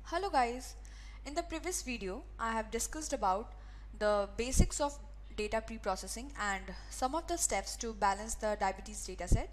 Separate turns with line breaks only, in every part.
Hello guys, in the previous video I have discussed about the basics of data pre-processing and some of the steps to balance the diabetes dataset,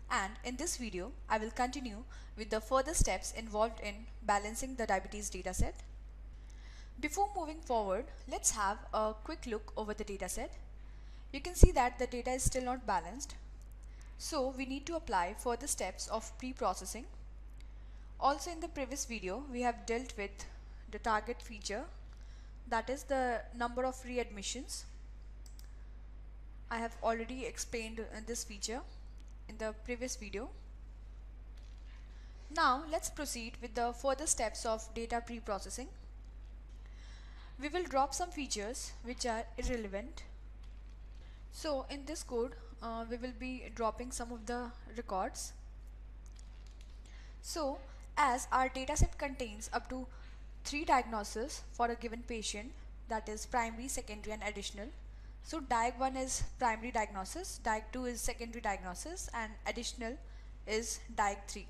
and in this video I will continue with the further steps involved in balancing the diabetes dataset. Before moving forward, let's have a quick look over the dataset. You can see that the data is still not balanced, so we need to apply further steps of pre-processing. Also, in the previous video we have dealt with the target feature, that is the number of readmissions. I have already explained this feature in the previous video. Now let's proceed with the further steps of data pre-processing. We will drop some features which are irrelevant. So in this code we will be dropping some of the records. So as our dataset contains up to 3 diagnoses for a given patient, that is primary, secondary and additional. So diag 1 is primary diagnosis, diag 2 is secondary diagnosis and additional is diag 3.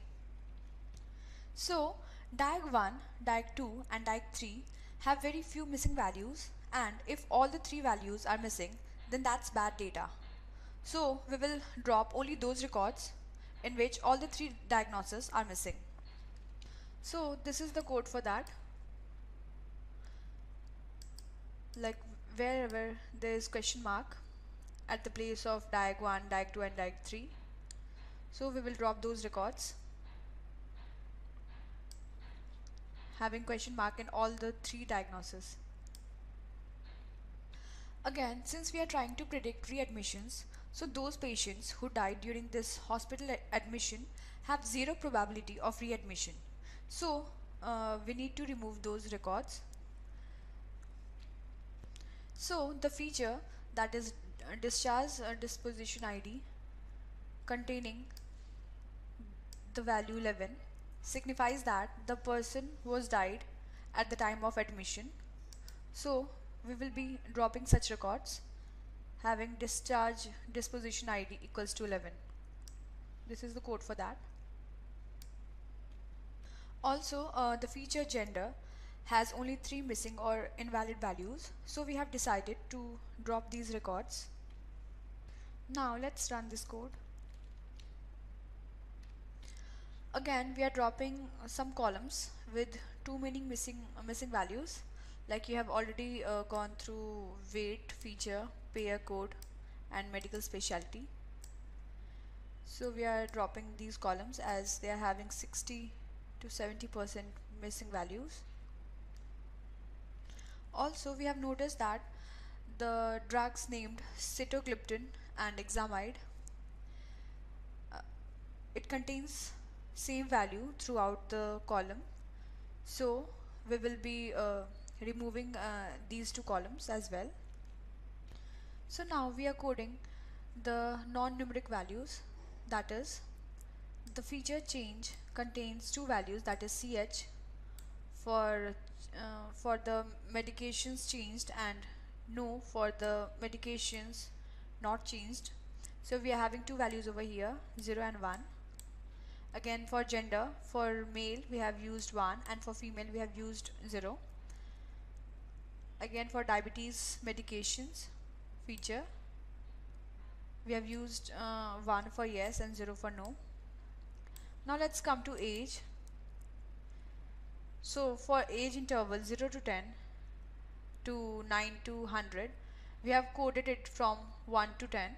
So diag 1, diag 2 and diag 3 have very few missing values, and if all the 3 values are missing, then that's bad data. So we will drop only those records in which all the 3 diagnoses are missing. So this is the code for that. Like wherever there is question mark at the place of diag 1, diag 2 and diag 3, so we will drop those records having question mark in all the 3 diagnoses. Again, since we are trying to predict readmissions, so those patients who died during this hospital admission have 0 probability of readmission. So we need to remove those records. So the feature, that is discharge disposition ID containing the value 11, signifies that the person was died at the time of admission. So we will be dropping such records having discharge disposition ID equals to 11. This is the code for that. Also the feature gender has only 3 missing or invalid values, so we have decided to drop these records. Now let's run this code. Again, we are dropping some columns with too many missing values, like you have already gone through weight, feature, payer code and medical specialty. So we are dropping these columns as they are having 60 to 70% missing values. Also, we have noticed that the drugs named sitagliptin and examide, it contains same value throughout the column, so we will be removing these 2 columns as well. So now we are coding the non-numeric values, that is the feature change contains 2 values, that is CH for the medications changed and no for the medications not changed. So we are having 2 values over here, 0 and 1. Again, for gender, for male we have used 1 and for female we have used 0. Again, for diabetes medications feature we have used 1 for yes and 0 for no. Now let's come to age. So for age interval 0 to 10 to 9 to 100, we have coded it from 1 to 10.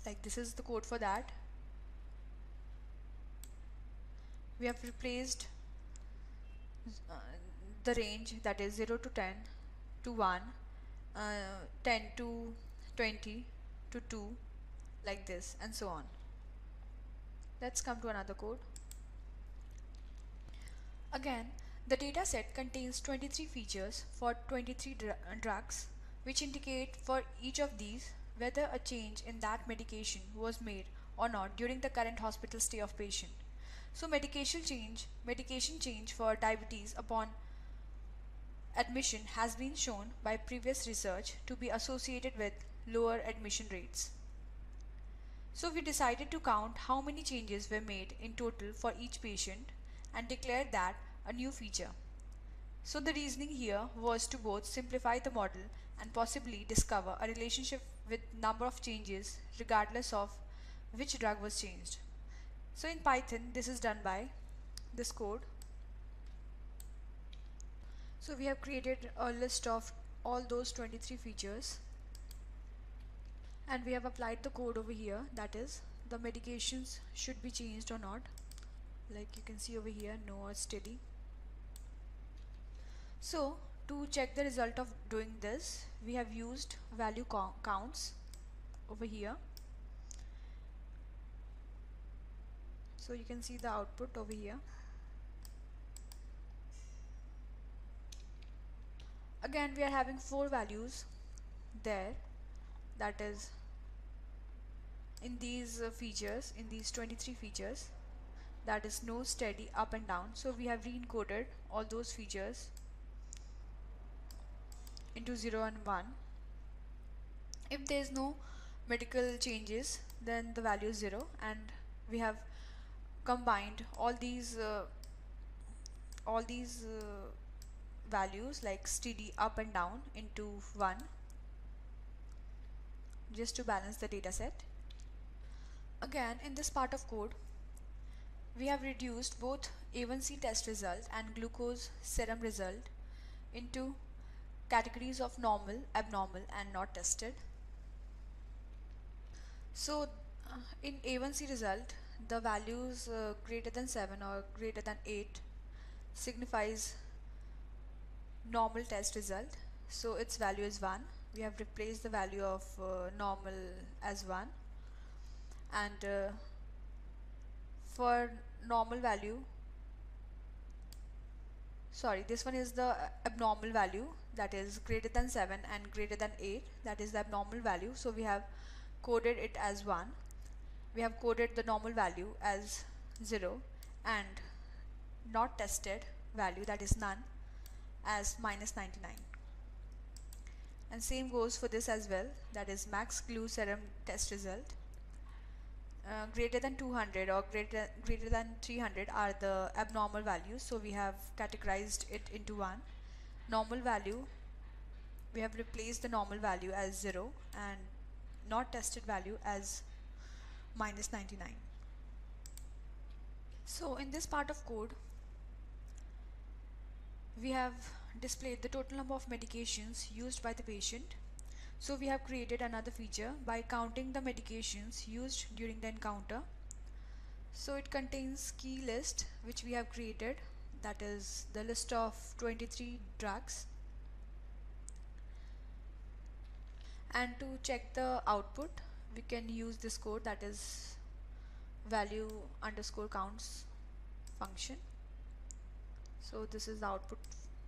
Like this is the code for that. We have replaced the range, that is 0 to 10 to 1, 10 to 20 to 2, like this and so on. Let's come to another code. Again, the dataset contains 23 features for 23 drugs, which indicate for each of these whether a change in that medication was made or not during the current hospital stay of patient. So medication change for diabetes upon admission has been shown by previous research to be associated with lower admission rates. So we decided to count how many changes were made in total for each patient and declared that a new feature. So the reasoning here was to both simplify the model and possibly discover a relationship with number of changes regardless of which drug was changed. So in Python, this is done by this code. So we have created a list of all those 23 features, and we have applied the code over here, that is the medications should be changed or not, like you can see over here, no or steady. So to check the result of doing this, we have used value counts over here. So you can see the output over here. Again, we are having 4 values there, that is in these features, in these 23 features, that is no, steady, up and down. So we have re-encoded all those features into 0 and 1. If there is no medical changes, then the value is 0, and we have combined all these values like steady, up and down into 1 just to balance the data set. Again, in this part of code, we have reduced both A1C test result and glucose serum result into categories of normal, abnormal, and not tested. So in A1C result, the values greater than 7 or greater than 8 signifies normal test result, so its value is 1. We have replaced the value of normal as 1, and for normal value, sorry, this one is the abnormal value, that is greater than 7 and greater than 8, that is the abnormal value, so we have coded it as 1. We have coded the normal value as 0 and not tested value, that is none, as -99. And same goes for this as well, that is max glue serum test result. Greater than 200 or greater than 300 are the abnormal values, so we have categorized it into 1. Normal value, we have replaced the normal value as 0 and not tested value as -99. So in this part of code, we have displayed the total number of medications used by the patient. So we have created another feature by counting the medications used during the encounter. So it contains key list which we have created, that is the list of 23 drugs. And to check the output, we can use this code, that is value underscore counts function. So this is the output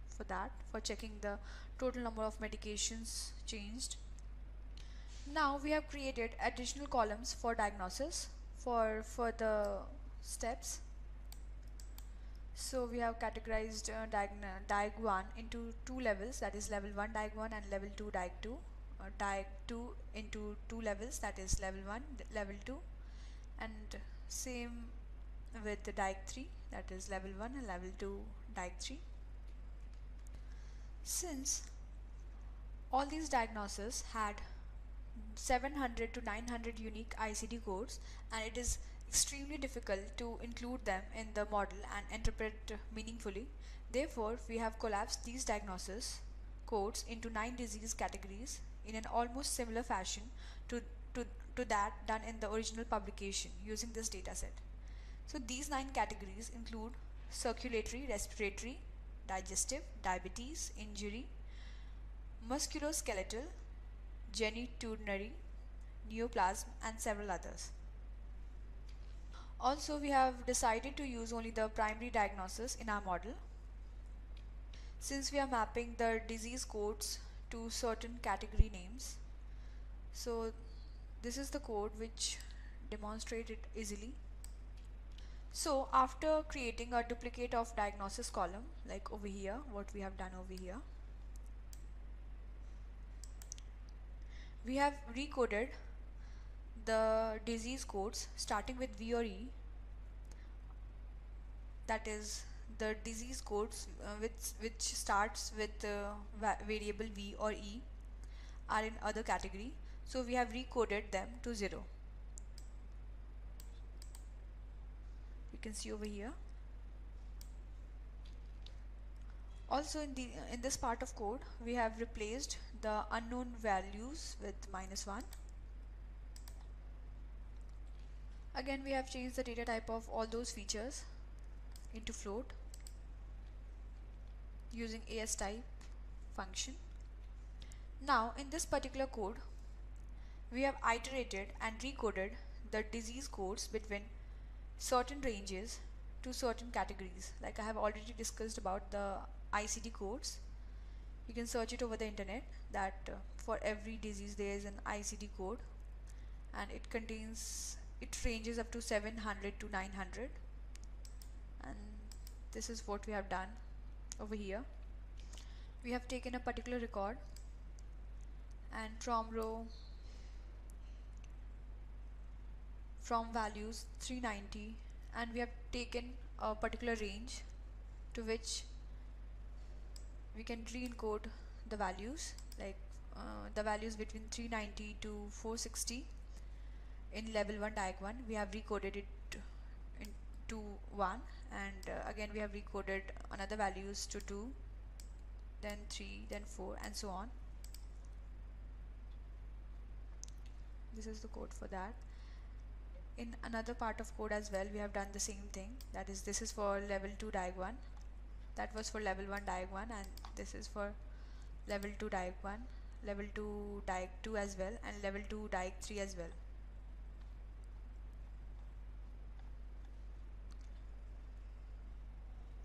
for that, for checking the total number of medications changed. Now we have created additional columns for diagnosis for further steps. So we have categorized diag 1 into 2 levels, that is level 1 diag 1 and level 2 diag 2. Diag 2 into 2 levels, that is level 1, level 2, and same with the diag 3, that is level 1 and level 2 diag 3. Since all these diagnoses had 700 to 900 unique ICD codes, and it is extremely difficult to include them in the model and interpret meaningfully, therefore we have collapsed these diagnosis codes into 9 disease categories in an almost similar fashion to that done in the original publication using this dataset. So these 9 categories include circulatory, respiratory, digestive, diabetes, injury, musculoskeletal, genitourinary, neoplasm, and several others. Also, we have decided to use only the primary diagnosis in our model, since we are mapping the disease codes to certain category names. So this is the code which demonstrates it easily. So after creating a duplicate of diagnosis column, like over here, what we have done over here, we have recoded the disease codes starting with V or E, that is the disease codes which starts with variable v or e are in other category, so we have recoded them to 0. You can see over here. Also in this part of code we have replaced the unknown values with -1. Again we have changed the data type of all those features into float using ASType function. Now in this particular code we have iterated and recoded the disease codes between certain ranges to certain categories. Like I have already discussed about the ICD codes. You can search it over the internet that for every disease there is an ICD code, and it ranges up to 700 to 900, and this is what we have done over here. We have taken a particular record, and from values 390, and we have taken a particular range to which we can re-encode the values, like the values between 390 to 460 in level 1 diag1. We have recoded it into 1, and again we have recoded another values to 2, then 3, then 4, and so on. This is the code for that. In another part of code as well we have done the same thing, that is this is for level 2 diag1, that was for level 1 diag1, and this is for level 2 diag1, level 2 diag2 as well, and level 2 diag3 as well.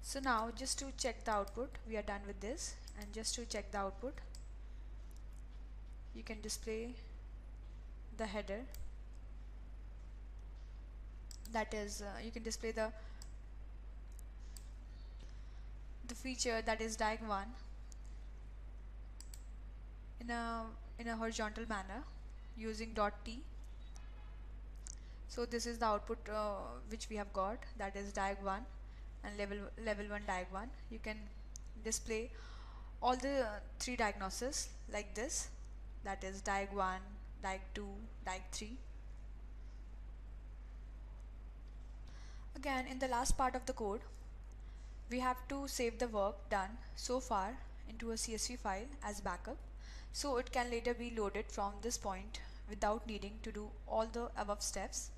So now just to check the output, we are done with this, and just to check the output you can display the header, that is you can display the feature, that is diag1, in a horizontal manner using .t. So this is the output which we have got, that is diag1 and level 1 diag1. You can display all the 3 diagnoses like this, that is diag1, diag2, diag3. Again in the last part of the code we have to save the work done so far into a CSV file as backup, so it can later be loaded from this point without needing to do all the above steps.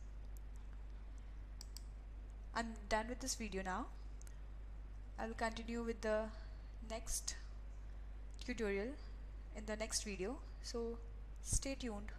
I'm done with this video now. I will continue with the next tutorial in the next video, so stay tuned.